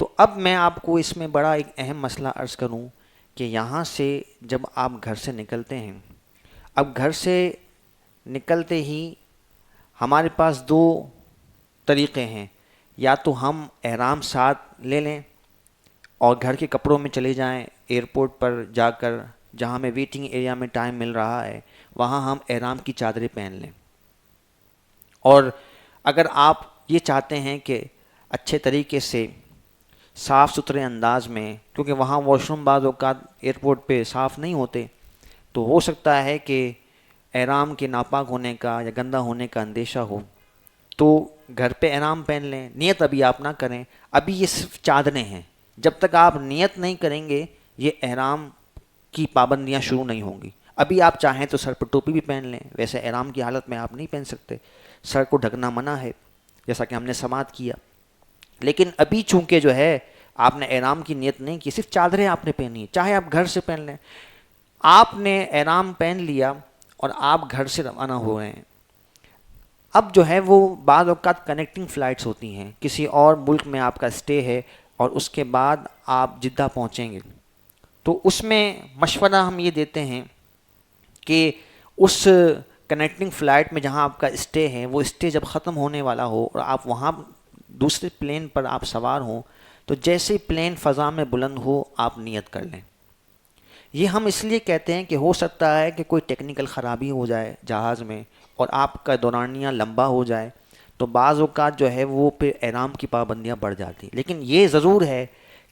تو اب میں آپ کو اس میں بڑا ایک اہم مسئلہ عرض کروں کہ یہاں سے جب آپ گھر سے نکلتے ہیں، اب گھر سے نکلتے ہی ہمارے پاس دو طریقے ہیں، یا تو ہم احرام ساتھ لے لیں اور گھر کے کپڑوں میں چلے جائیں، ایئرپورٹ پر جا کر جہاں ہمیں ویٹنگ ایریا میں ٹائم مل رہا ہے وہاں ہم احرام کی چادریں پہن لیں، اور اگر آپ یہ چاہتے ہیں کہ اچھے طریقے سے صاف ستھرے انداز میں، کیونکہ وہاں واش روم بعض اوقات ایئرپورٹ پہ صاف نہیں ہوتے، تو ہو سکتا ہے کہ احرام کے ناپاک ہونے کا یا گندہ ہونے کا اندیشہ ہو، تو گھر پہ احرام پہن لیں، نیت ابھی آپ نہ کریں، ابھی یہ صرف چادریں ہیں، جب تک آپ نیت نہیں کریں گے یہ احرام کی پابندیاں شروع نہیں ہوں گی۔ ابھی آپ چاہیں تو سر پر ٹوپی بھی پہن لیں، ویسے احرام کی حالت میں آپ نہیں پہن سکتے، سر کو ڈھکنا منع ہے جیسا کہ ہم نے سماعت کیا، لیکن ابھی چونکہ جو ہے آپ نے احرام کی نیت نہیں کی، صرف چادریں آپ نے پہنی ہے، چاہے آپ گھر سے پہن لیں۔ آپ نے احرام پہن لیا اور آپ گھر سے روانہ ہو رہے ہیں، اب جو ہے وہ بعض اوقات کنیکٹنگ فلائٹس ہوتی ہیں، کسی اور ملک میں آپ کا اسٹے ہے اور اس کے بعد آپ جدہ پہنچیں گے، تو اس میں مشورہ ہم یہ دیتے ہیں کہ اس کنیکٹنگ فلائٹ میں جہاں آپ کا اسٹے ہے، وہ اسٹے جب ختم ہونے والا ہو اور آپ وہاں دوسرے پلین پر آپ سوار ہوں، تو جیسے ہی پلین فضا میں بلند ہو آپ نیت کر لیں۔ یہ ہم اس لیے کہتے ہیں کہ ہو سکتا ہے کہ کوئی ٹیکنیکل خرابی ہو جائے جہاز میں اور آپ کا دورانیہ لمبا ہو جائے، تو بعض اوقات جو ہے وہ پھر احرام کی پابندیاں بڑھ جاتی، لیکن یہ ضرور ہے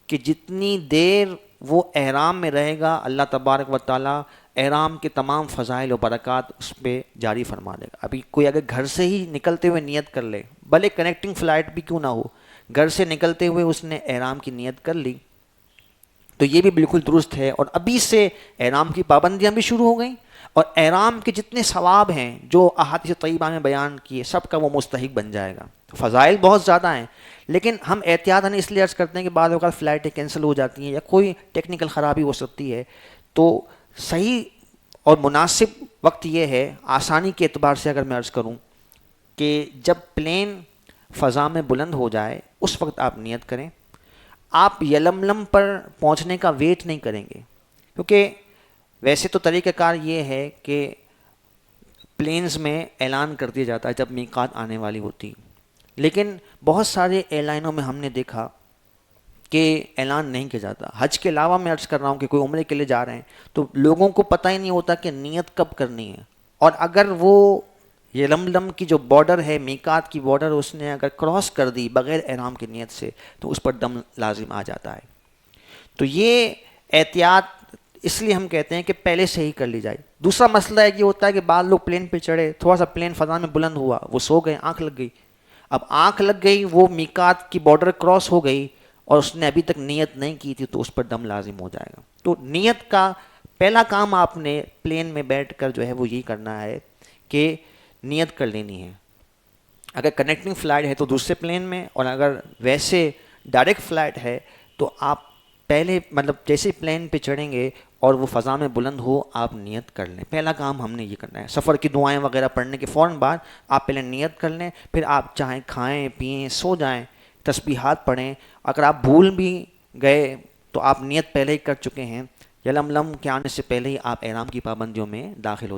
کہ جتنی دیر وہ احرام میں رہے گا اللہ تبارک و تعالیٰ احرام کے تمام فضائل و برکات اس پہ جاری فرما دے گا۔ ابھی کوئی اگر گھر سے ہی نکلتے ہوئے نیت کر لے، بھلے کنیکٹنگ فلائٹ بھی کیوں نہ ہو، گھر سے نکلتے ہوئے اس نے احرام کی نیت کر لی، تو یہ بھی بالکل درست ہے، اور ابھی سے احرام کی پابندیاں بھی شروع ہو گئیں، اور احرام کے جتنے ثواب ہیں جو احادیث طیبہ میں بیان کیے سب کا وہ مستحق بن جائے گا۔ فضائل بہت زیادہ ہیں، لیکن ہم احتیاطاً اس لیے عرض کرتے ہیں کہ بعض اوقات فلائٹیں کینسل ہو جاتی ہیں یا کوئی ٹیکنیکل خرابی ہو سکتی ہے، تو صحیح اور مناسب وقت یہ ہے، آسانی کے اعتبار سے اگر میں عرض کروں، کہ جب پلین فضا میں بلند ہو جائے اس وقت آپ نیت کریں۔ آپ یلملم پر پہنچنے کا ویٹ نہیں کریں گے، کیونکہ ویسے تو طریقہ کار یہ ہے کہ پلینز میں اعلان کر دیا جاتا ہے جب میقات آنے والی ہوتی، لیکن بہت سارے ایئر لائنوں میں ہم نے دیکھا کہ اعلان نہیں کیا جاتا۔ حج کے علاوہ میں عرض کر رہا ہوں کہ کوئی عمرے کے لیے جا رہے ہیں تو لوگوں کو پتہ ہی نہیں ہوتا کہ نیت کب کرنی ہے، اور اگر وہ یلملم کی جو بارڈر ہے، میقات کی بارڈر، اس نے اگر کراس کر دی بغیر احرام کی نیت سے تو اس پر دم لازم آ جاتا ہے۔ تو یہ احتیاط اس لیے ہم کہتے ہیں کہ پہلے سے ہی کر لی جائے۔ دوسرا مسئلہ ایک یہ ہوتا ہے کہ بعض لوگ پلین پہ چڑھے، تھوڑا سا پلین فضا میں بلند ہوا، وہ سو گئے، آنکھ لگ گئی، اب آنکھ لگ گئی، وہ میقات کی بارڈر کراس ہو گئی اور اس نے ابھی تک نیت نہیں کی تھی، تو اس پر دم لازم ہو جائے گا۔ تو نیت کا پہلا کام آپ نے پلین میں بیٹھ کر جو ہے وہ یہی کرنا ہے کہ نیت کر لینی ہے۔ اگر کنیکٹنگ فلائٹ ہے تو دوسرے پلین میں، اور اگر ویسے ڈائریکٹ فلائٹ ہے تو آپ پہلے جیسے پلین پہ چڑھیں گے اور وہ فضا میں بلند ہو آپ نیت کر لیں۔ پہلا کام ہم نے یہ کرنا ہے، سفر کی دعائیں وغیرہ پڑھنے کے فوراً بعد آپ پہلے نیت کر لیں، پھر آپ چاہیں کھائیں پئیں سو جائیں، تسبیحات پڑھیں، اگر آپ بھول بھی گئے تو آپ نیت پہلے ہی کر چکے ہیں، یلملم کے آنے سے پہلے ہی آپ احرام کی پابندیوں میں داخل ہو